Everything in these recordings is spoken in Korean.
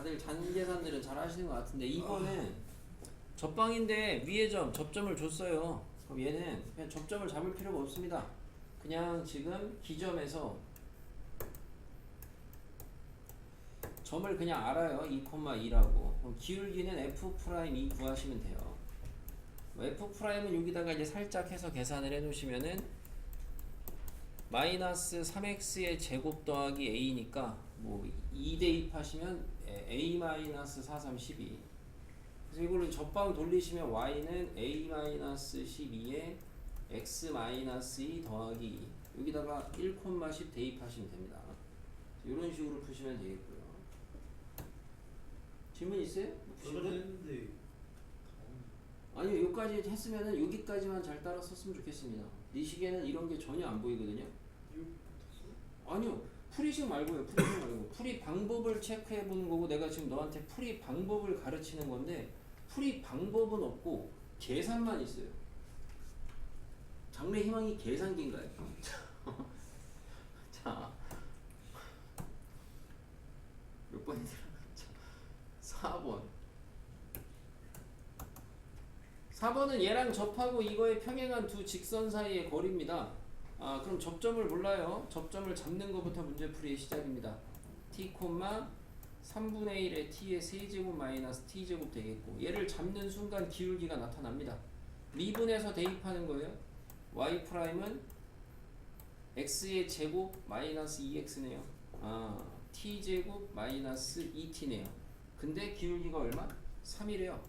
다들 잔계산들은 잘 하시는 것 같은데 이거는 접방인데 위에 접점을 줬어요. 그럼 얘는 그냥 접점을 잡을 필요가 없습니다. 그냥 지금 기점에서 점을 그냥 알아요. 2,2라고. 그럼 기울기는 F'2 구하시면 돼요. F'은 여기다가 이제 살짝 해서 계산을 해 놓으시면은 마이너스 3x의 제곱 더하기 a니까 뭐 2 대입하시면 a 마이너스 4, 3, 12. 그래서 이걸로 접방 돌리시면 y는 a 마이너스 12에 x 마이너스 2 더하기 2. 여기다가 1,10 대입하시면 됩니다. 이런 식으로 푸시면 되겠고요. 질문 있어요? 했는데 아니요, 여기까지 했으면은 여기까지만 잘 따라 썼으면 좋겠습니다. 이 시계는 이런 게 전혀 안 보이거든요. 아니요, 풀이식 말고요. 풀이식 말고 풀이 방법을 체크해 보는 거고 내가 지금 너한테 풀이 방법을 가르치는 건데 풀이 방법은 없고 계산만 있어요. 장래 희망이 계산기인가요? 자, 몇 번이더라? 4번. 4번은 얘랑 접하고 이거에 평행한 두 직선 사이의 거리입니다. 그럼 접점을 몰라요. 접점을 잡는 것부터 문제풀이의 시작입니다. t, 3분의 1의 t의 세제곱 마이너스 t제곱 되겠고 얘를 잡는 순간 기울기가 나타납니다. 미분해서 대입하는 거예요. y'은 x의 제곱 마이너스 2x네요. t제곱 마이너스 2t네요. 근데 기울기가 얼마? 3이래요.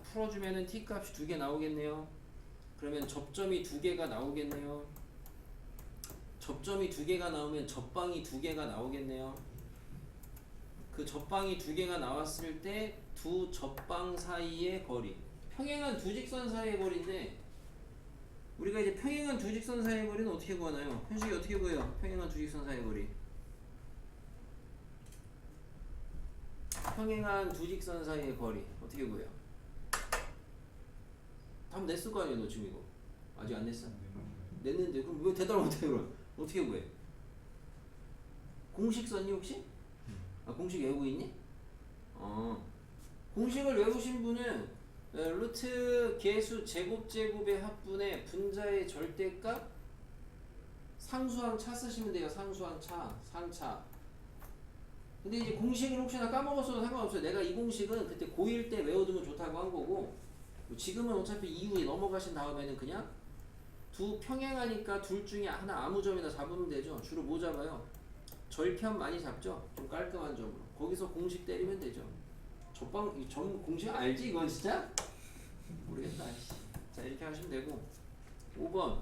풀어주면은 t 값이 2개 나오겠네요. 그러면 접점이 2개가 나오겠네요. 접점이 2개가 나오면 접방이 2개가 나오겠네요. 그 접방이 2개가 나왔을 때 두 접방 사이의 거리, 평행한 두 직선 사이의 거리인데 우리가 이제 평행한 두 직선 사이의 거리는 어떻게 구하나요? 현식이 어떻게 구해요? 평행한 두 직선 사이의 거리. 평행한 두 직선 사이의 거리 어떻게 구해요? 답 냈을 거 아니야 너 지금 이거. 아직 안 냈어? 냈는데 그럼 왜 대답을 못해 그럼? 어떻게 구해? 공식 썼니 혹시? 공식 외우고 있니? 공식을 외우신 분은 루트 개수 제곱제곱의 합분의 분자의 절대값 상수항 차 쓰시면 돼요. 상수항 차, 상차. 근데 이제 공식을 혹시나 까먹었어도 상관없어요. 내가 이 공식은 그때 고1 때 외워두면 좋다고 한 거고 지금은 어차피 이후에 넘어가신 다음에는 그냥 두 평행하니까 둘 중에 하나 아무 점이나 잡으면 되죠. 주로 뭐 잡아요? 절편 많이 잡죠. 좀 깔끔한 점으로. 거기서 공식 때리면 되죠. 점 공식 알지? 이건 진짜? 모르겠다. 자 이렇게 하시면 되고 5번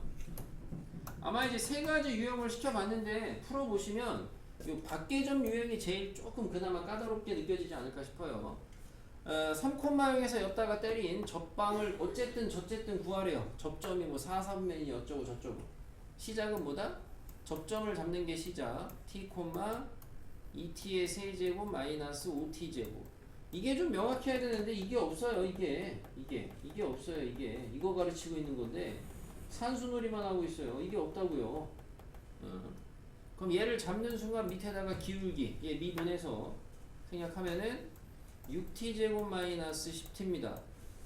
아마 이제 세 가지 유형을 시켜봤는데 풀어보시면 요 밖의점 유형이 제일 조금 그나마 까다롭게 느껴지지 않을까 싶어요. 3,0에서 였다가 때린 접방을 어쨌든 구하래요. 접점이 뭐 4, 3면이 어쩌고 저쩌고. 시작은 뭐다? 접점을 잡는 게 시작. t, 2t의 세제곱 마이너스 5t제곱. 이게 좀 명확히 해야 되는데 이게 없어요. 이게 없어요. 이거 가르치고 있는 건데 산수놀이만 하고 있어요. 이게 없다고요. 그럼 얘를 잡는 순간 밑에다가 기울기 얘 미분해서 생략하면은 6t제곱 마이너스 10t입니다.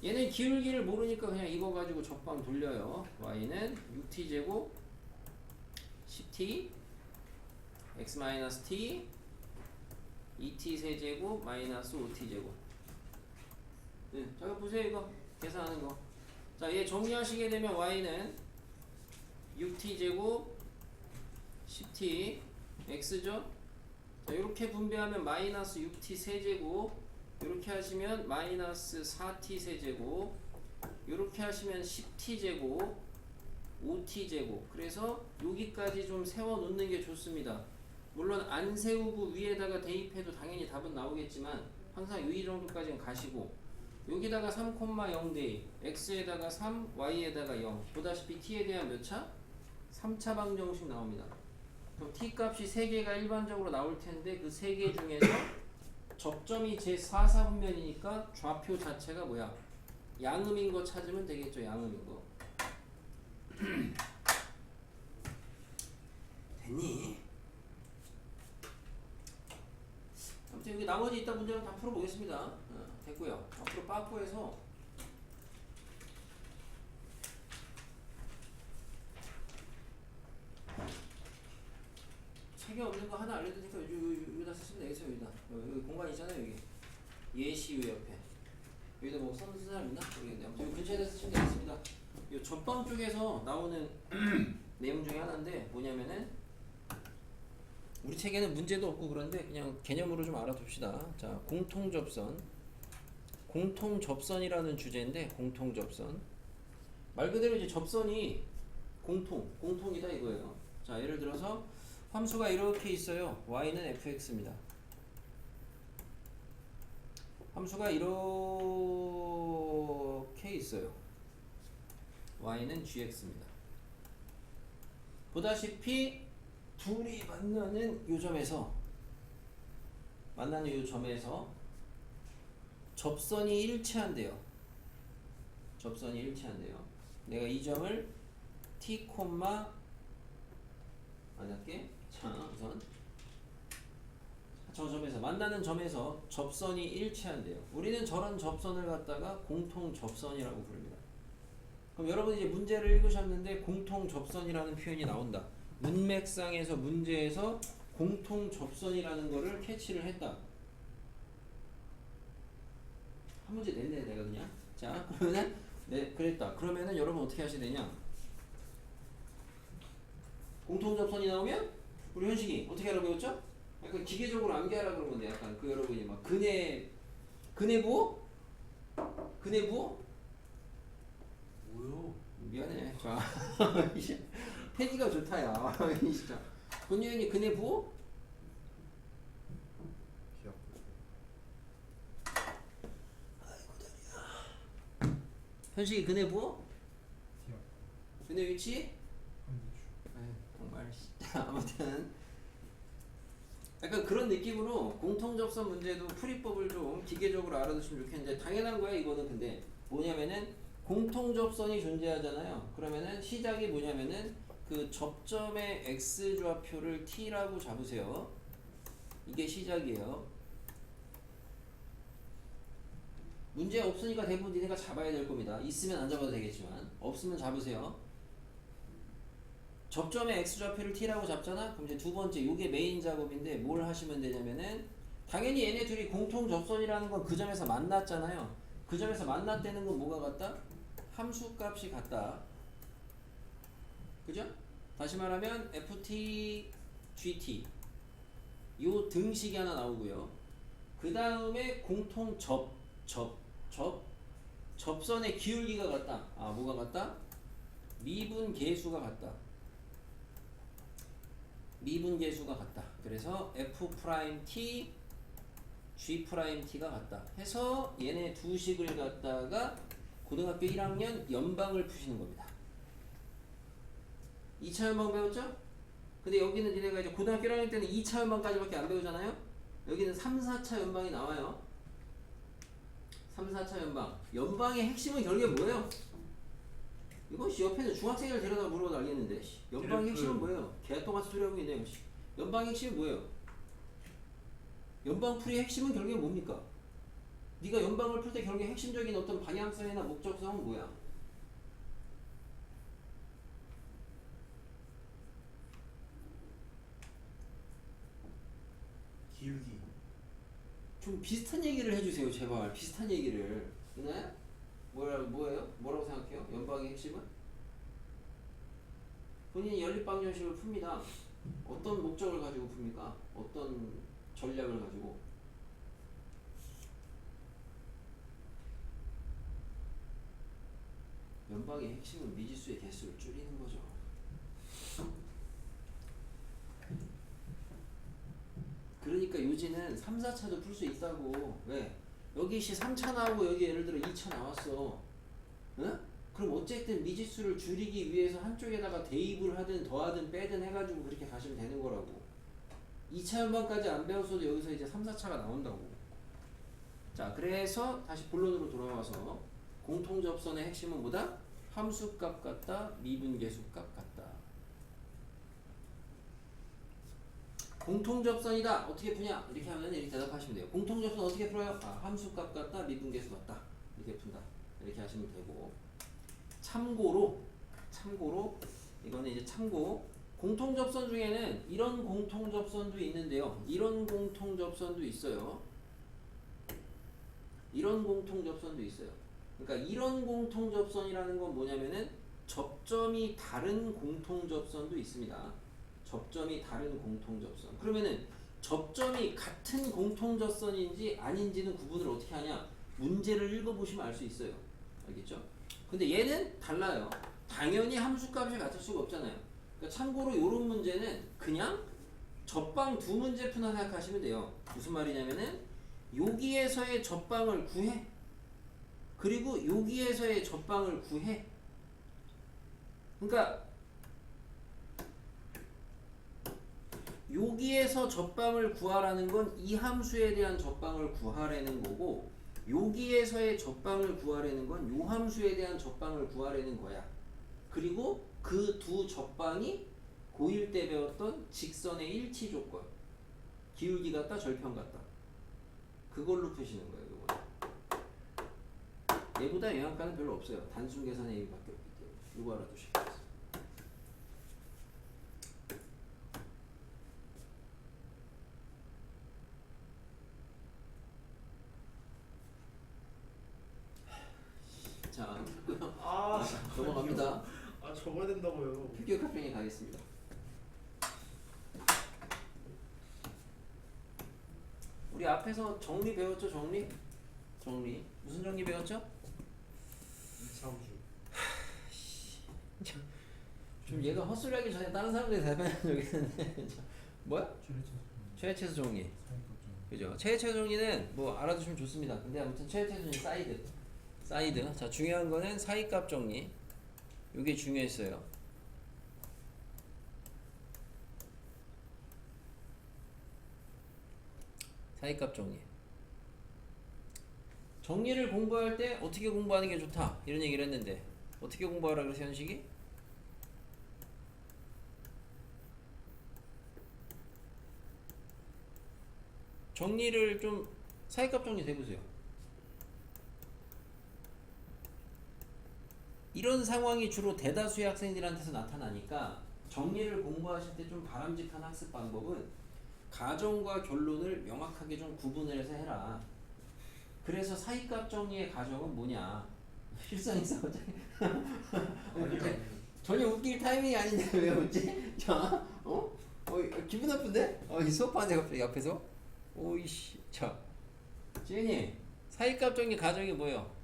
얘는 기울기를 모르니까 그냥 이거 가지고 접방 돌려요. y는 6t제곱 10t x 마이너스 t 2t 세제곱 마이너스 5t제곱. 자 보세요 이거 계산하는 거. 자 얘 정리하시게 되면 y는 6t제곱 10t x죠. 자 이렇게 분배하면 마이너스 6t 세제곱, 이렇게 하시면 마이너스 4t 세제곱, 이렇게 하시면 10t제곱 5t제곱. 그래서 여기까지 좀 세워 놓는 게 좋습니다. 물론 안 세우고 위에다가 대입해도 당연히 답은 나오겠지만 항상 이 정도까지는 가시고 여기다가 3,0 대입, x에다가 3, y에다가 0. 보다시피 t에 대한 몇 차? 3차 방정식 나옵니다. 그럼 t 값이 3개가 일반적으로 나올 텐데 그 3개 중에서 접점이 제 4, 4분면이니까 좌표 자체가 뭐야? 양음인 거 찾으면 되겠죠. 양음인 거. 됐니? 아무튼 여기 나머지 있다 문제는 다 풀어보겠습니다. 됐고요. 앞으로 빠꾸에서 책에 없는 거 하나 알려드릴 테니까 여기다 쓰시면 되겠어요. 여기 공간 있잖아요. 여기 예시유 옆에 여기다 뭐 써는 사람 있나? 모르겠네. 아무튼 여기 근처에다 쓰시면 되겠습니다. 이 전방 쪽에서 나오는 내용 중에 하나인데 뭐냐면은 우리 책에는 문제도 없고 그런데 그냥 개념으로 좀 알아둡시다. 자, 공통접선. 공통접선이라는 주제인데 공통접선. 말 그대로 이제 접선이 공통이다 이거예요. 자, 예를 들어서 함수가 이렇게 있어요. y는 fx입니다. 함수가 이렇게 있어요. y는 gx입니다. 보다시피 둘이 만나는 요 점에서 접선이 일치한대요. 내가 이 점을 t, 만약에 자 우선 저 점에서 만나는 점에서 접선이 일치한대요. 우리는 저런 접선을 갖다가 공통 접선이라고 부릅니다. 그럼 여러분 이제 문제를 읽으셨는데 공통 접선이라는 표현이 나온다. 문맥상에서 문제에서 공통 접선이라는 거를 캐치를 했다. 한 문제 냈네 내가 그냥. 자 그러면은 네 그랬다. 그러면은 여러분 어떻게 하셔야 되냐? 공통 접선이 나오면 우리 현식이 어떻게 하라고 배웠죠? 약간 기계적으로 암기하라고 그런 건데 약간 그 여러분이 막 근해부 뭐요? 미안해. 자 패기가 좋다 야. 진짜 본유현이 근해부 기억. 현식이 근해부 기억. 근해 위치 한대주. 아유, 정말 아무튼 약간 그런 느낌으로 공통접선 문제도 풀이법을 좀 기계적으로 알아두시면 좋겠는데 당연한 거야 이거는. 근데 뭐냐면은 공통접선이 존재하잖아요. 그러면은 시작이 뭐냐면은 그 접점의 x좌표를 t라고 잡으세요. 이게 시작이에요. 문제 없으니까 대부분 니네가 잡아야 될 겁니다. 있으면 안 잡아도 되겠지만 없으면 잡으세요. 접점의 x좌표를 t라고 잡잖아? 그럼 이제 두 번째 요게 메인 작업인데 뭘 하시면 되냐면은 당연히 얘네 둘이 공통 접선이라는 건 그 점에서 만났잖아요. 그 점에서 만났다는 건 뭐가 같다? 함수값이 같다. 그죠? 다시 말하면 ft, gt 요 등식이 하나 나오고요. 그 다음에 공통 접선의 기울기가 같다. 아 뭐가 같다? 미분계수가 같다. 미분계수가 같다. 그래서 f't, g't가 같다. 해서 얘네 두 식을 갖다가 고등학교 1학년 연방을 푸시는 겁니다. 2차 연방 배웠죠? 근데 여기는 니네가 이제 고등학교 1학년 때는 2차 연방까지밖에 안 배우잖아요? 여기는 3, 4차 연방이 나와요. 3, 4차 연방. 연방의 핵심은 결국에 뭐예요? 이거 옆에는 중학생을 데려다 물어봐도 알겠는데 연방의 핵심은 뭐예요? 개똥같이 소리 하고 있네요. 연방의 핵심이 뭐예요? 연방풀이의 핵심은 결국에 뭡니까? 네가 연방을 풀 때 결국에 핵심적인 어떤 방향성이나 목적성은 뭐야? 기울기. 좀 비슷한 얘기를 해주세요 제발. 비슷한 얘기를. 네? 뭐예요? 뭐라고 생각해요? 연방의 핵심은? 본인이 연립방정식을 풉니다. 어떤 목적을 가지고 풉니까? 어떤 전략을 가지고? 연방의 핵심은 미지수의 개수를 줄이는 거죠. 그러니까 요지는 3, 4차도 풀 수 있다고. 왜? 여기 시 3차 나오고 여기 예를 들어 2차 나왔어. 응? 그럼 어쨌든 미지수를 줄이기 위해서 한쪽에다가 대입을 하든 더하든 빼든 해가지고 그렇게 가시면 되는 거라고. 2차 연방까지 안 배웠어도 여기서 이제 3, 4차가 나온다고. 자, 그래서 다시 본론으로 돌아와서 공통접선의 핵심은 뭐다? 함수값 같다, 미분계수값 같다. 공통접선이다. 어떻게 푸냐? 이렇게 하면 이렇게 대답하시면 돼요. 공통접선 어떻게 풀어요? 함수값 같다, 미분계수 같다. 이렇게 푼다. 이렇게 하시면 되고. 참고로 이거는 이제 참고. 공통접선 중에는 이런 공통접선도 있는데요. 이런 공통접선도 있어요. 이런 공통접선도 있어요. 그러니까 이런 공통접선이라는 건 뭐냐면은 접점이 다른 공통접선도 있습니다. 접점이 다른 공통접선. 그러면은 접점이 같은 공통접선인지 아닌지는 구분을 어떻게 하냐? 문제를 읽어보시면 알 수 있어요. 알겠죠? 근데 얘는 달라요. 당연히 함수값이 같을 수가 없잖아요. 그러니까 참고로 이런 문제는 그냥 접방 두 문제 푸나 생각하시면 돼요. 무슨 말이냐면은 여기에서의 접방을 구해. 그리고 여기에서의 접방을 구해. 그러니까 여기에서 접방을 구하라는 건 이 함수에 대한 접방을 구하라는 거고, 여기에서의 접방을 구하라는 건 이 함수에 대한 접방을 구하라는 거야. 그리고 그 두 접방이 고1 때 배웠던 직선의 일치 조건, 기울기 같다, 절편 같다, 그걸로 푸시는 거예요. 이거는 얘보다 영양가는 별로 없어요. 단순 계산의 A밖에 없기 때문에 이거 알아두시겠어요. 자, 넘어갑니다. 적어야 된다고요. 필기역 합평에 가겠습니다. 우리 앞에서 정리 배웠죠? 정리 무슨 정리 배웠죠? 이차우주. 좀 얘가 헛소리하기 전에 다른 사람들이 대변한 적이 있는데 뭐야? 최대체수 정리. 그죠? 최대체수 정리는 뭐 알아두시면 좋습니다. 근데 아무튼 최대체수는 사이드. 자, 중요한 거는 사이값 정리. 이게 중요했어요. 사이값 정리. 정리를 공부할 때 어떻게 공부하는 게 좋다 이런 얘기를 했는데 어떻게 공부하라 그래서 현식이? 정리를 좀 사이값 정리 해보세요. 이런 상황이 주로 대다수의 학생들한테서 나타나니까 정리를 공부하실 때 좀 바람직한 학습 방법은 가정과 결론을 명확하게 좀 구분을 해서 해라. 그래서 사이값 정리의 가정은 뭐냐? 실상에서 전혀 웃길 타이밍이 아닌데 왜 웃지? 자, 기분 나쁜데? 이 수업하는데 갑자기 앞에서? 오이씨, 자, 지은이, 사이값 정리 가정이 뭐예요?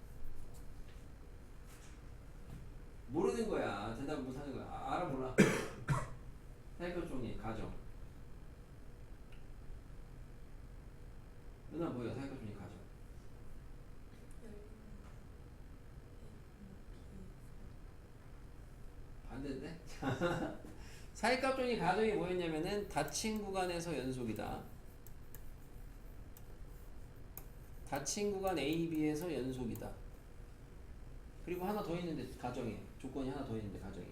모르는 거야. 대답 못 하는 거야. 알아 몰라? 사이값 정리 가정. 누나 뭐야? 사이값 정리 가정. 반대인데? 사이값 정리 가정이 뭐였냐면은 닫힌 구간에서 연속이다. 닫힌 구간 A, B에서 연속이다. 그리고 하나 더 있는데 가정에 조건이 하나 더 있는데 가정에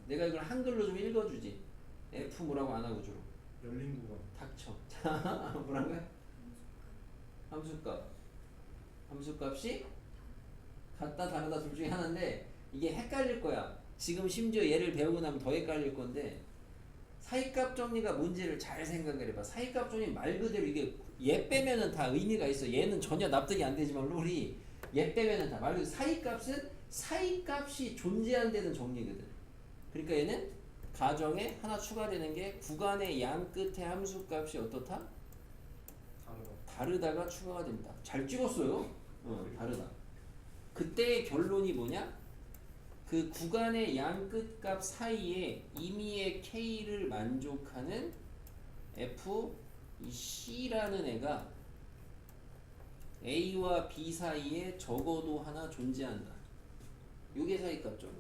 내가 이걸 한글로 좀 읽어주지. F 뭐라고 안 하고 주로 열린 구간. 닥쳐. 뭐라고요? 함수값이 같다 다르다 둘 중에 하나인데 이게 헷갈릴 거야. 지금 심지어 얘를 배우고 나면 더 헷갈릴 건데 사이값 정리가 뭔지를 잘 생각을 해봐. 사이값 정리 말 그대로 이게 얘 빼면은 다 의미가 있어. 얘는 전혀 납득이 안 되지만 룰이 얘 빼면은 다 말 그대로 사이값은 사이값이 존재한다는 정리거든. 그러니까 얘는 가정에 하나 추가되는 게 구간의 양 끝에 함수값이 어떻다? 다르다가 추가가 됩니다. 잘 찍었어요. 다르다. 그때의 결론이 뭐냐? 그 구간의 양 끝값 사이에 임의의 K를 만족하는 F C라는 애가 A와 B 사이에 적어도 하나 존재한다. 요게 사이값 정리.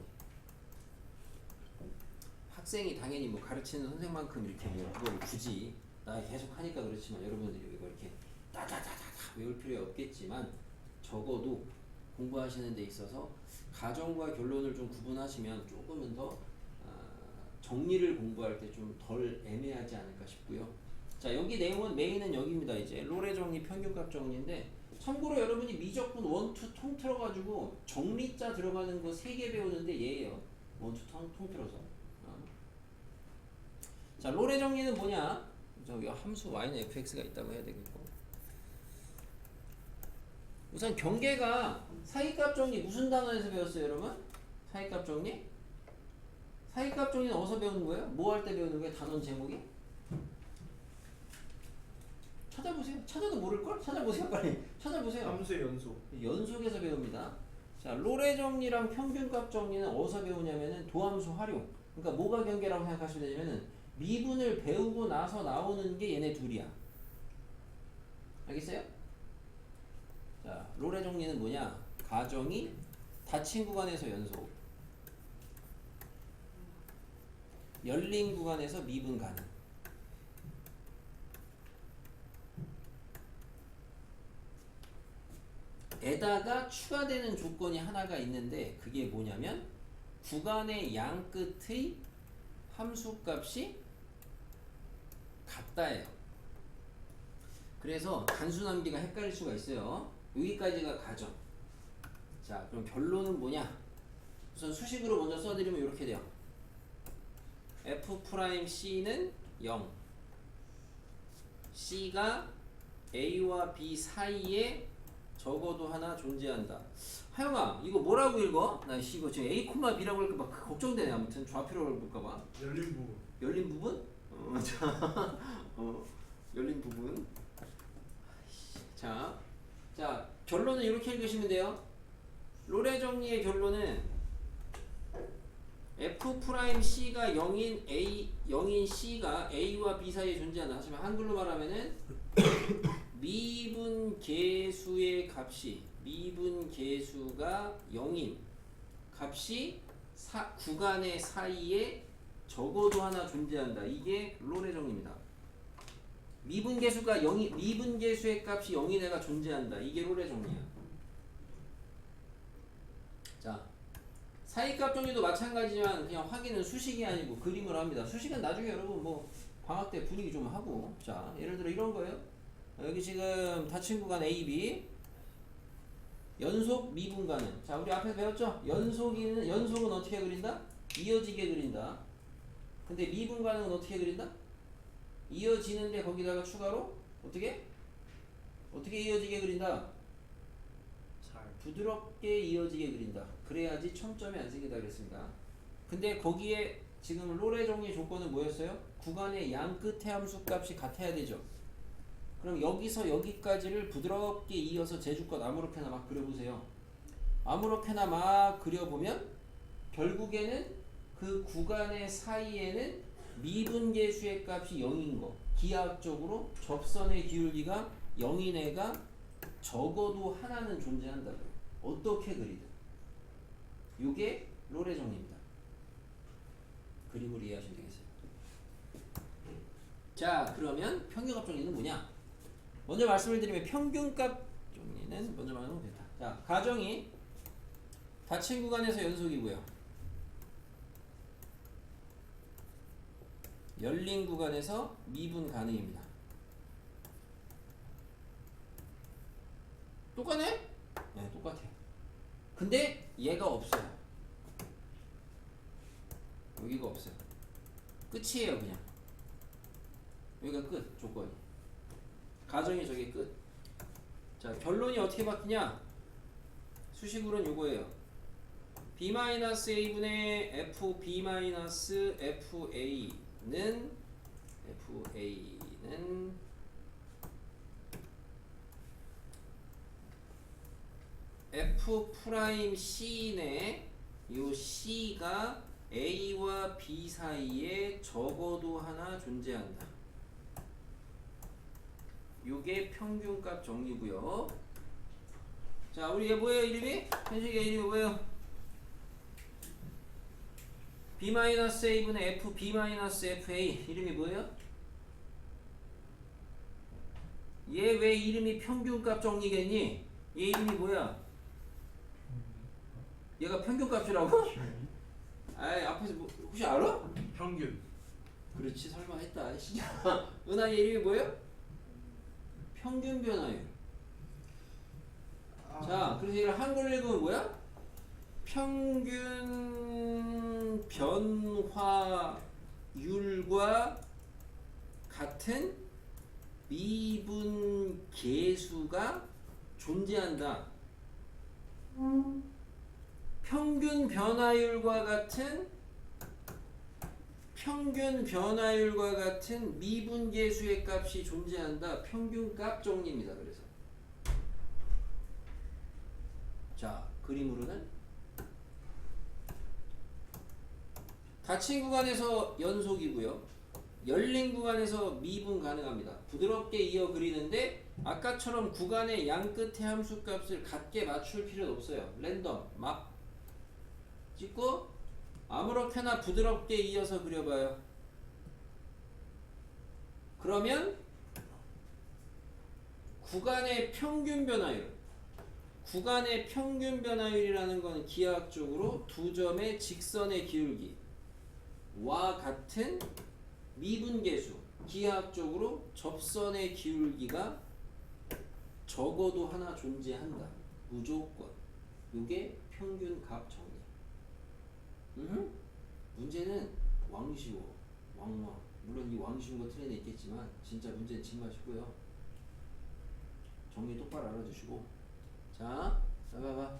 학생이 당연히 뭐 가르치는 선생만큼 이렇게 뭐 그걸 굳이 나 계속 하니까 그렇지만 여러분들이 이거 이렇게 따다다다다 외울 필요 없겠지만 적어도 공부하시는 데 있어서 가정과 결론을 좀 구분하시면 조금은 더 정리를 공부할 때 좀 덜 애매하지 않을까 싶고요. 자, 여기 내용은 메인은 여기입니다. 이제 롤의 정리, 평균값 정리인데 참고로 여러분이 미적분 1, 2 통틀어가지고 정리자 들어가는 거 3개 배우는데 얘예요. 1, 2 통틀어서. 자, 롤의 정리는 뭐냐? 저기 함수 y는 fx가 있다고 해야 되겠고. 우선 경계가 사이값 정리 무슨 단원에서 배웠어요, 여러분? 사이값 정리? 사이값 정리는 어디서 배우는 거예요? 뭐 할 때 배우는 거예요? 단원 제목이? 찾아보세요. 찾아도 모를걸? 찾아보세요, 빨리. 찾아보세요. 함수의 연속. 연속에서 배웁니다. 자, 롤의 정리랑 평균값 정리는 어디서 배우냐면은 도함수 활용. 그러니까 뭐가 경계라고 생각하시면 되냐면은 미분을 배우고 나서 나오는 게 얘네 둘이야. 알겠어요? 자, 롤의 정리는 뭐냐? 가정이 닫힌 구간에서 연속, 열린 구간에서 미분 가능. 에다가 추가되는 조건이 하나가 있는데 그게 뭐냐면 구간의 양 끝의 함수값이 같다예요. 그래서 단순함비가 헷갈릴 수가 있어요. 여기까지가 가정. 자, 그럼 결론은 뭐냐? 우선 수식으로 먼저 써드리면 이렇게 돼요. F'C는 0, C가 A와 B 사이에 적어도 하나 존재한다. 하영아, 이거 뭐라고 읽어? 나 이거 지금 A, B라고 할까 봐 걱정되네. 아무튼 좌표로 볼까봐. 열린 부분. 열린 부분? 자, 열린 부분. 자, 결론은 이렇게 읽으시면 돼요. 롤의 정리의 결론은 F'C가 0인 C가 A와 B 사이에 존재한다. 하지만 한글로 말하면은 미분 계수의 값이 미분 계수가 0인 값이 구간의 사이에 적어도 하나 존재한다. 이게 롤의 정리입니다. 미분 계수가 0이 미분 계수의 값이 0인 애가 존재한다. 이게 롤의 정리야. 자, 사이값 정리도 마찬가지지만 그냥 확인은 수식이 아니고 그림으로 합니다. 수식은 나중에 여러분 뭐 방학 때 분위기 좀 하고. 자, 예를 들어 이런 거예요. 여기 지금 닫힌 구간 A, B 연속 미분 가능. 자, 우리 앞에서 배웠죠? 연속은 어떻게 그린다? 이어지게 그린다. 근데 미분 가능은 어떻게 그린다? 이어지는데 거기다가 추가로 어떻게 이어지게 그린다? 잘. 부드럽게 이어지게 그린다. 그래야지 첨점이 안 생긴다 그랬습니다. 근데 거기에 지금 롤의 정리 조건은 뭐였어요? 구간의 양 끝의 함수 값이 같아야 되죠. 그럼 여기서 여기까지를 부드럽게 이어서 제주껏 아무렇게나 막 그려보세요. 아무렇게나 막 그려보면 결국에는 그 구간의 사이에는 미분계수의 값이 0인 거, 기하학적으로 접선의 기울기가 0인 애가 적어도 하나는 존재한다고요. 어떻게 그리든. 이게 롤의 정리입니다. 그림으로 이해하시면 되겠어요. 자, 그러면 평균값 정리는 뭐냐? 먼저 말씀을 드리면 평균값 정리는 먼저 말하면 된다. 자, 가정이 닫힌 구간에서 연속이고요. 열린 구간에서 미분 가능입니다. 똑같네? 네, 똑같아요. 근데 얘가 없어요. 여기가 없어요. 끝이에요, 그냥. 여기가 끝, 조건이. 가정이 저게 끝. 자, 결론이 어떻게 바뀌냐? 수식으로는 요거예요. b-a분의 fb-fa는 F'C네 요 C가 A와 B 사이에 적어도 하나 존재한다. 요게 평균값 정리고요. 자, 우리 얘 뭐예요, 이름이? 현식의 이름이 뭐예요? b-a분의 fb-fa 이름이 뭐예요? 얘 왜 이름이 평균값 정리겠니? 얘 이름이 뭐야? 얘가 평균값이라고? 아이 앞에서 뭐 혹시 알아? 평균. 그렇지 설마 했다. 진짜. 은하의 이름이 뭐예요? 평균 변화율. 자, 그래서 이걸 한글로 읽으면 뭐야? 평균 변화율과 같은 미분 계수가 존재한다. 평균 변화율과 같은 미분 계수의 값이 존재한다. 평균값 정리입니다. 그래서 자, 그림으로는 닫힌 구간에서 연속이고요. 열린 구간에서 미분 가능합니다. 부드럽게 이어 그리는데 아까처럼 구간의 양 끝의 함수값을 같게 맞출 필요는 없어요. 랜덤 막 찍고 아무렇게나 부드럽게 이어서 그려봐요. 그러면 구간의 평균 변화율이라는 건 기하학적으로 두 점의 직선의 기울기와 같은 미분계수, 기하학적으로 접선의 기울기가 적어도 하나 존재한다. 무조건. 요게 평균값 정리. 문제는 왕쉬워. 왕왕. 물론 이 왕쉬운 거 틀에는 있겠지만 진짜 문제는 정말 쉽고요. 정리 똑바로 알아주시고. 자, 봐봐.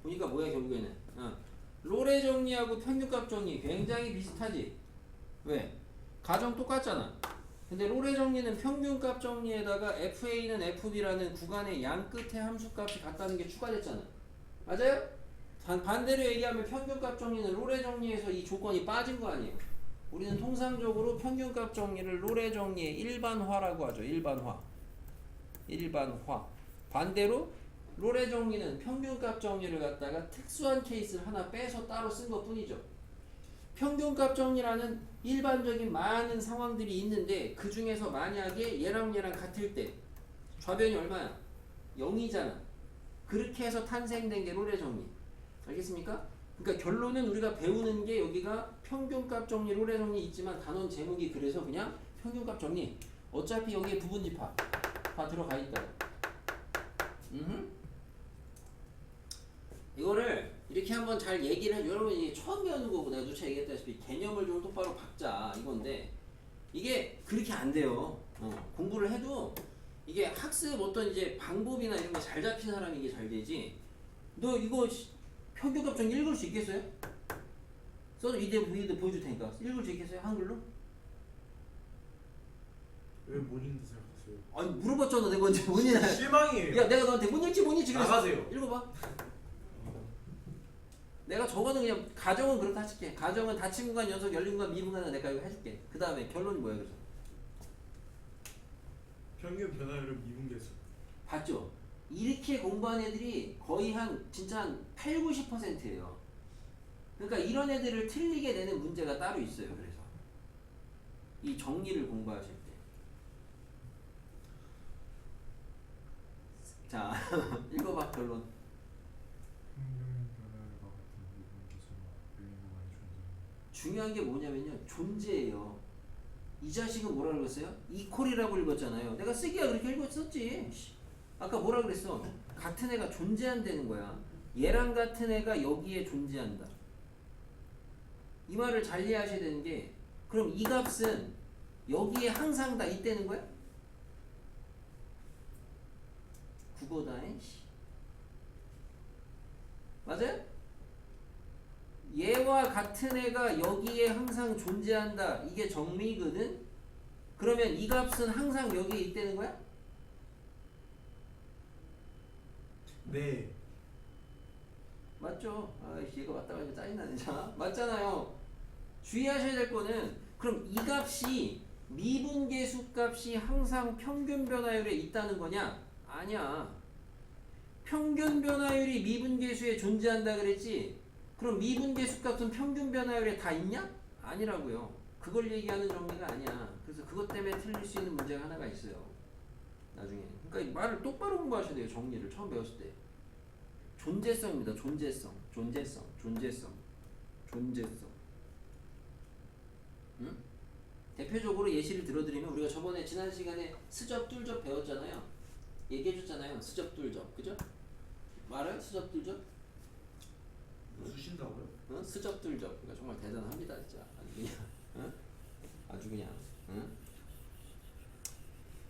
보니까 뭐야 결국에는. 롤의 정리하고 평균값 정리 굉장히 비슷하지. 왜? 가정 똑같잖아. 근데 롤의 정리는 평균값 정리에다가 FA는 FB라는 구간의 양 끝의 함수값이 같다는 게 추가됐잖아. 맞아요? 반대로 얘기하면 평균값 정리는 롤의 정리에서 이 조건이 빠진 거 아니에요. 우리는 통상적으로 평균값 정리를 롤의 정리의 일반화라고 하죠. 일반화. 반대로 롤의 정리는 평균값 정리를 갖다가 특수한 케이스를 하나 빼서 따로 쓴 것 뿐이죠. 평균값 정리라는 일반적인 많은 상황들이 있는데 그 중에서 만약에 얘랑 같을 때 좌변이 얼마야? 0이잖아. 그렇게 해서 탄생된 게 롤의 정리. 알겠습니까? 그러니까 결론은 우리가 배우는 게 여기가 평균값 정리, 롤의 정리 있지만 단원 제목이 그래서 그냥 평균값 정리. 어차피 여기에 부분집합 다 들어가 있다. 이거를 이렇게 한번 잘 얘기를 해줘. 여러분 이게 처음 배우는 거고 내가 누차 얘기했다시피 개념을 좀 똑바로 박자 이건데 이게 그렇게 안 돼요. 공부를 해도 이게 학습 어떤 이제 방법이나 이런 게 잘 잡힌 사람이 이게 잘 되지. 너 이거 평균값 정리 읽을 수 있겠어요? 써도 이대 보여줄 테니까 읽을 수 있겠어요? 한글로? 왜 못 읽는다 생각하세요? 아니 물어봤잖아 내가 언제 못 읽냐. 실망이에요. 야 내가 너한테 못 읽지 그래서 나가세요. 읽어봐. 내가 저거는 그냥 가정은 그렇다 칠게. 가정은 닫힌 구간, 연속, 열린 구간, 미분 구간은 내가 이거 해줄게. 그 다음에 결론이 뭐야 그래서? 평균 변화율은 미분계수. 봤죠? 이렇게 공부한 애들이 거의 진짜 한 80-90%예요. 그러니까 이런 애들을 틀리게 내는 문제가 따로 있어요. 그래서 이 정리를 공부하실 때. 자, 읽어봐 결론. 중요한 게 뭐냐면요. 존재예요. 이 자식은 뭐라 그랬어요? 이퀄이라고 읽었잖아요. 내가 쓰기야 그렇게 읽었었지. 아까 뭐라 그랬어? 같은 애가 존재한다는 거야. 얘랑 같은 애가 여기에 존재한다. 이 말을 잘 이해하셔야 되는 게 그럼 이 값은 여기에 항상 다 있다는 거야? 국어다잉. 맞아요? 얘와 같은 애가 여기에 항상 존재한다. 이게 정리거든. 그러면 이 값은 항상 여기에 있다는 거야? 네. 맞죠? 아이씨 얘가 맞다 가니까 짜증나네. 자, 맞잖아요. 주의하셔야 될 거는 그럼 이 값이 미분계수 값이 항상 평균 변화율에 있다는 거냐? 아니야. 평균 변화율이 미분계수에 존재한다 그랬지? 그럼 미분계수 값은 평균 변화율에 다 있냐? 아니라고요. 그걸 얘기하는 정리가 아니야. 그래서 그것 때문에 틀릴 수 있는 문제가 하나가 있어요. 나중에. 그러니까 이 말을 똑바로 공부하셔야 돼요. 정리를 처음 배웠을 때. 존재성입니다. 존재성. 존재성. 응? 대표적으로 예시를 들어드리면 우리가 저번에 지난 시간에 스접 뚫접 배웠잖아요. 얘기해줬잖아요. 스접 뚫접, 그죠? 말아요? 스접 뚫접? 수신다고요? 응? 스접 뚫접. 그러니까 정말 대단합니다, 진짜. 아주 그냥, 응? 아주 그냥, 응?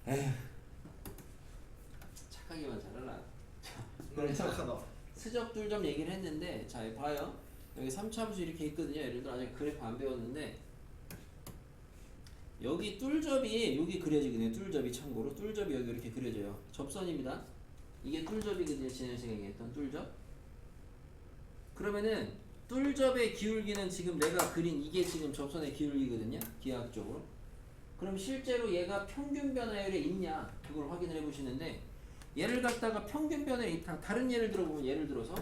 에휴, 착하기만 잘하라. 난 착하다. 스접 뚫접 얘기를 했는데, 자, 봐요. 여기 3차함수 이렇게 있거든요. 예를 들어 아직 그래프 안 배웠는데. 여기 뚫접이 여기 그려지거든요. 뚫접이 참고로 뚫접이 여기 이렇게 그려져요. 접선입니다. 이게 뚫접이거든요. 지난 시간에 했던 뚫접. 그러면은 뚫접의 기울기는 지금 내가 그린 이게 지금 접선의 기울기거든요. 기하학적으로. 그럼 실제로 얘가 평균 변화율에 있냐 그걸 확인을 해보시는데 얘를 갖다가 평균 변화율에 있다. 다른 예를 들어보면 예를 들어서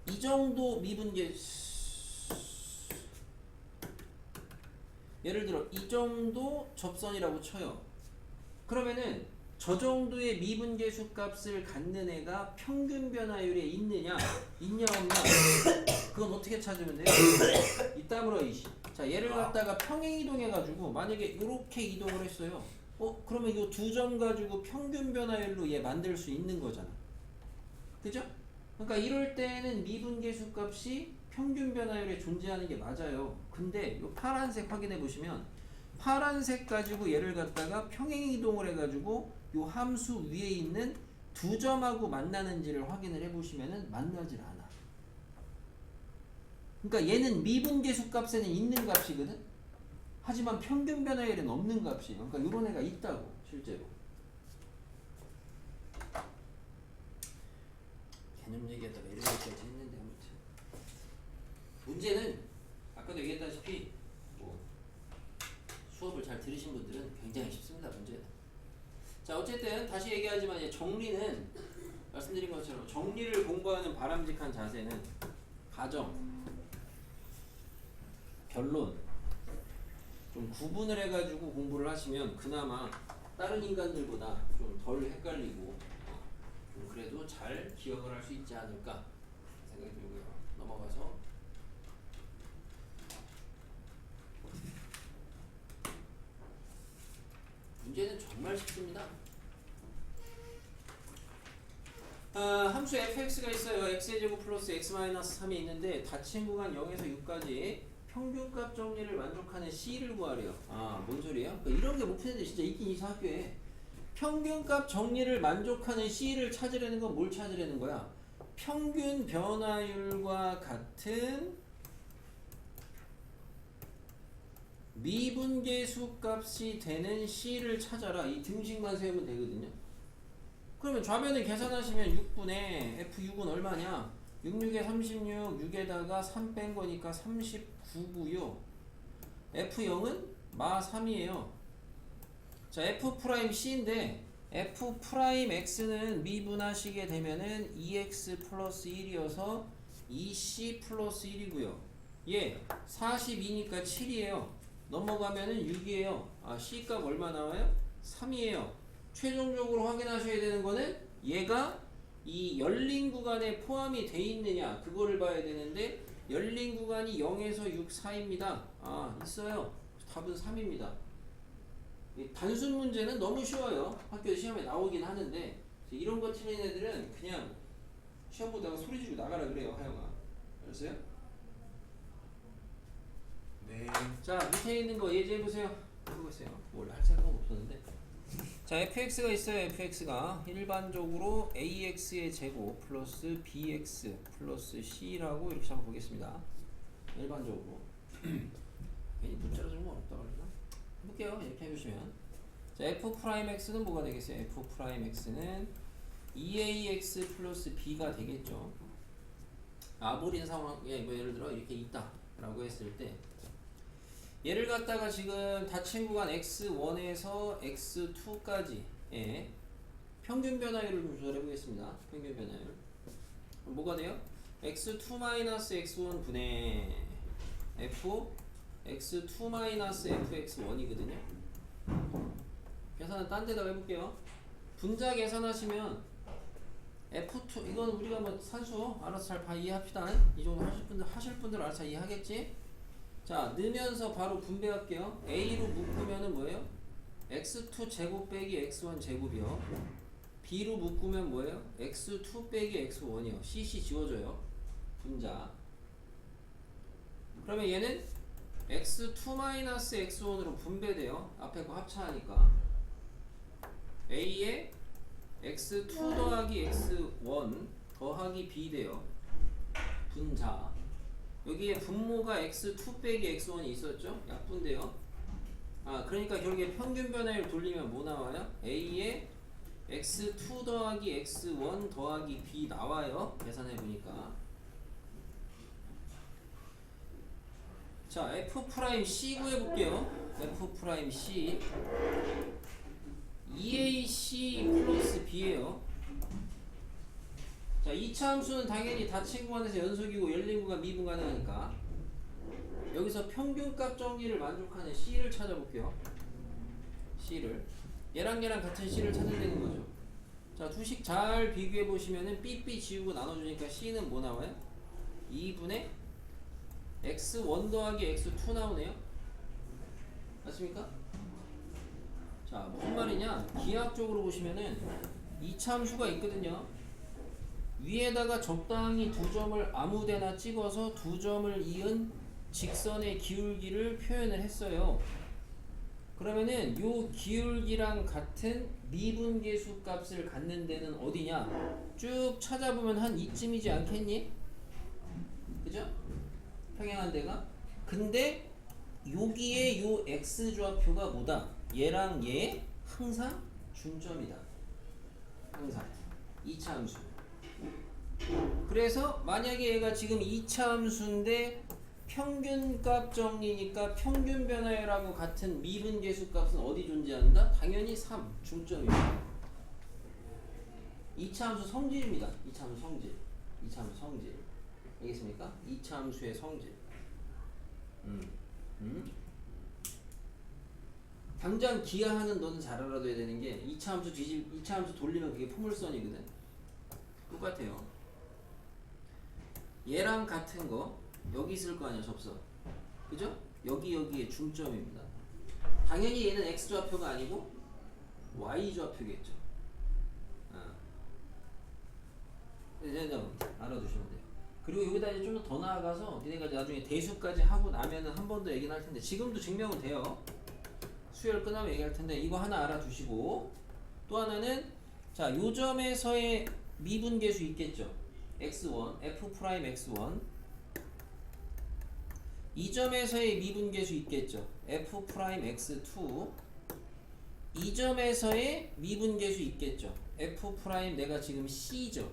이 정도 미분계 예를 들어 이 정도 접선이라고 쳐요. 그러면은 저 정도의 미분계수 값을 갖는 애가 평균 변화율에 있느냐 없냐 그건 어떻게 찾으면 돼요? 이따물어 이시. 자 얘를 갖다가 평행 이동해 가지고 만약에 이렇게 이동을 했어요. 그러면 이 두 점 가지고 평균 변화율로 얘 만들 수 있는 거잖아. 그죠? 그러니까 이럴 때는 미분계수 값이 평균 변화율에 존재하는 게 맞아요. 근데 이 파란색 확인해 보시면 파란색 가지고 얘를 갖다가 평행 이동을 해가지고 이 함수 위에 있는 두 점하고 만나는지를 확인을 해보시면은 만나질 않아. 그러니까 얘는 미분계수 값에는 있는 값이거든. 하지만 평균 변화율에는 없는 값이에요. 그러니까 이런 애가 있다고 실제로. 개념 얘기하다가 이런 얘기까지 했는데 아무튼 문제는 아까도 얘기했다시피 뭐 수업을 잘 들으신 분들은 굉장히 쉽습니다. 문제는. 자 어쨌든 다시 얘기하지만 이제 정리는 말씀드린 것처럼 정리를 공부하는 바람직한 자세는 가정, 변론 좀 구분을 해가지고 공부를 하시면 그나마 다른 인간들보다 좀 덜 헷갈리고 좀 그래도 잘 기억을 할 수 있지 않을까 생각이 들고요. 넘어가서 문제는 정말 쉽습니다. 함수 fx가 있어요. x의 제곱 플러스 x-3이 있는데 닫힌 구간 0에서 6까지 평균값 정리를 만족하는 c를 구하래요. 뭔 소리예요? 이런 게 목표인데 진짜 있긴 있어 학교에. 평균값 정리를 만족하는 c를 찾으려는 건 뭘 찾으려는 거야? 평균 변화율과 같은 미분계수 값이 되는 c를 찾아라. 이 등식만 세우면 되거든요. 그러면 좌변을 계산하시면 6분의 f6은 얼마냐? 66에 36, 6에다가 3 뺀 거니까 39고요. f0은 마 3이에요. 자, f'C인데 f'X는 미분하시게 되면은 2x 플러스 1이어서 2c 플러스 1이고요. 예, 42니까 7이에요. 넘어가면은 6이에요. c 값 얼마 나와요? 3이에요. 최종적으로 확인하셔야 되는 거는 얘가 이 열린 구간에 포함이 돼 있느냐 그거를 봐야 되는데 열린 구간이 0에서 6 사이입니다. 있어요. 답은 3입니다. 단순 문제는 너무 쉬워요. 학교 시험에 나오긴 하는데 이런 거 틀린 애들은 그냥 시험 보다가 소리 지르고 나가라 그래요. 하영아. 알았어요? 네. 자 밑에 있는 거 예제해보세요. 해보겠어요. 뭘 할 생각은 없었는데. 자 fx가 있어요. fx가 일반적으로 ax의 제곱 플러스 bx 플러스 c라고 이렇게 한번 보겠습니다. 일반적으로 괜히 문자로 적으면 어렵다 그러나? 해볼게요. 이렇게 해주시면 자 f'x는 뭐가 되겠어요? f'x는 2ax 플러스 b가 되겠죠. 아무린 상황에 뭐 예를 들어 이렇게 있다 라고 했을 때 얘를 갖다가 지금 닫힌 구간 x1에서 x2까지 평균 변화율을 좀 조절해 보겠습니다. 평균 변화율 뭐가 돼요? x2-x1 분의 f x2-fx1이거든요. 계산은 딴 데다가 해볼게요. 분자 계산하시면 F2 이건 우리가 뭐 산수 알아서 잘 이해합시다. 이 정도 하실 분들 알아서 잘 이해하겠지? 자, 넣으면서 바로 분배할게요. A로 묶으면은 뭐예요? x2 제곱 빼기 x1 제곱이요. B로 묶으면 뭐예요? x2 빼기 x1이요. CC 지워줘요. 분자. 그러면 얘는 x2 x1으로 분배돼요. 앞에 거 합차하니까. A에 x2 더하기 x1 더하기 B 돼요. 분자. 여기에 분모가 x2 빼기 x1이 있었죠? 약분돼요. 그러니까 결국에 평균 변화율 돌리면 뭐 나와요? A에 x2 더하기 x1 더하기 B 나와요. 계산해보니까. 자, F'C 구해볼게요. F'C 2AC 플러스 B예요. 자, 2차 함수는 당연히 닫힌 구간에서 연속이고 열린 구간 미분 가능하니까 여기서 평균값 정리를 만족하는 C를 찾아볼게요. C를 얘랑 같은 C를 찾아내는 거죠. 자, 두식 잘 비교해 보시면은 삐삐 지우고 나눠주니까 C는 뭐 나와요? 2분의 x1 더하기 x2 나오네요. 맞습니까? 자, 무슨 말이냐? 기하학적으로 보시면은 2차 함수가 있거든요. 위에다가 적당히 두 점을 아무데나 찍어서 두 점을 이은 직선의 기울기를 표현을 했어요. 그러면은 요 기울기랑 같은 미분계수 값을 갖는 데는 어디냐? 쭉 찾아보면 한 이쯤이지 않겠니? 그죠? 평행한 데가. 근데 여기에 요 x좌표가 뭐다? 얘랑 얘 항상 중점이다. 항상 2차 함수. 그래서 만약에 얘가 지금 2차 함수인데 평균값 정리니까 평균 변화율하고 같은 미분계수 값은 어디 존재한다? 당연히 3 중점입니다. 2차 함수 성질입니다. 2차 함수 성질. 2차 함수 성질. 알겠습니까? 2차 함수의 성질. 당장 기하하는 너는 잘 알아둬야 되는 게 2차 함수 돌리면 그게 포물선이거든. 똑같아요. 얘랑 같은 거 여기 있을 거 아니야, 접선. 그죠? 여기에 중점입니다. 당연히 얘는 x좌표가 아니고 y좌표겠죠. 알아두시면 돼요. 그리고 여기다 이제 좀 더 나아가서 니네가 나중에 대수까지 하고 나면은 한 번 더 얘기는 할 텐데 지금도 증명은 돼요. 수열 끝나면 얘기할 텐데 이거 하나 알아두시고 또 하나는 자, 요 점에서의 미분계수 있겠죠. x1, f'x1 이 점에서의 미분계수 있겠죠. f'x2 이 점에서의 미분계수 있겠죠. f' 내가 지금 c죠.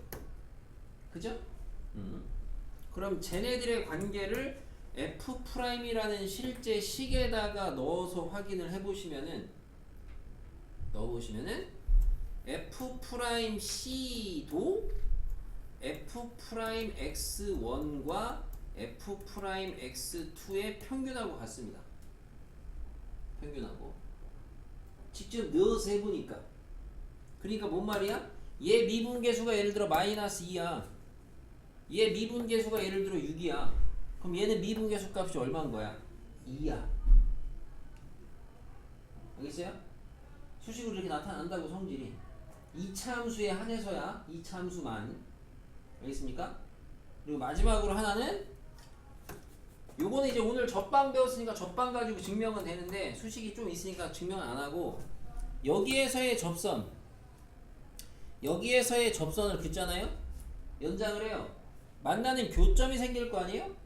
그죠? 그럼 쟤네들의 관계를 f'이라는 실제 식에다가 넣어서 확인을 해보시면은 f'C도 f'x1과 f'x2의 평균하고 같습니다. 평균하고 직접 넣어서 해보니까 그러니까 뭔 말이야? 얘 미분계수가 예를 들어 마이너스 2야. 얘 미분계수가 예를 들어 6이야. 그럼 얘는 미분계수 값이 얼마인 거야? 2야. 알겠어요? 수식으로 이렇게 나타난다고 성질이 2차 함수에 한해서야 2차 함수만. 알겠습니까? 그리고 마지막으로 하나는 요거는 이제 오늘 접방 배웠으니까 접방 가지고 증명은 되는데 수식이 좀 있으니까 증명은 안 하고 여기에서의 접선을 긋잖아요? 연장을 해요. 만나는 교점이 생길 거 아니에요?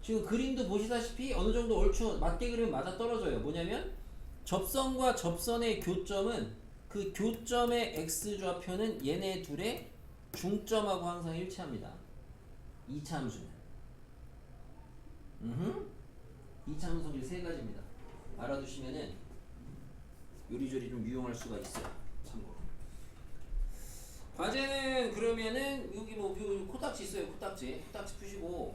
지금 그림도 보시다시피 어느 정도 얼추 맞게 그리면 맞아 떨어져요. 뭐냐면 접선과 접선의 교점은 그 교점의 x좌표는 얘네 둘의 중점하고 항상 일치합니다. 2차 함수는. 2차 함수 성질 세 가지입니다. 알아두시면은 요리조리 좀 유용할 수가 있어요. 참고로. 과제는 그러면은 여기 뭐 코딱지 있어요. 코딱지 푸시고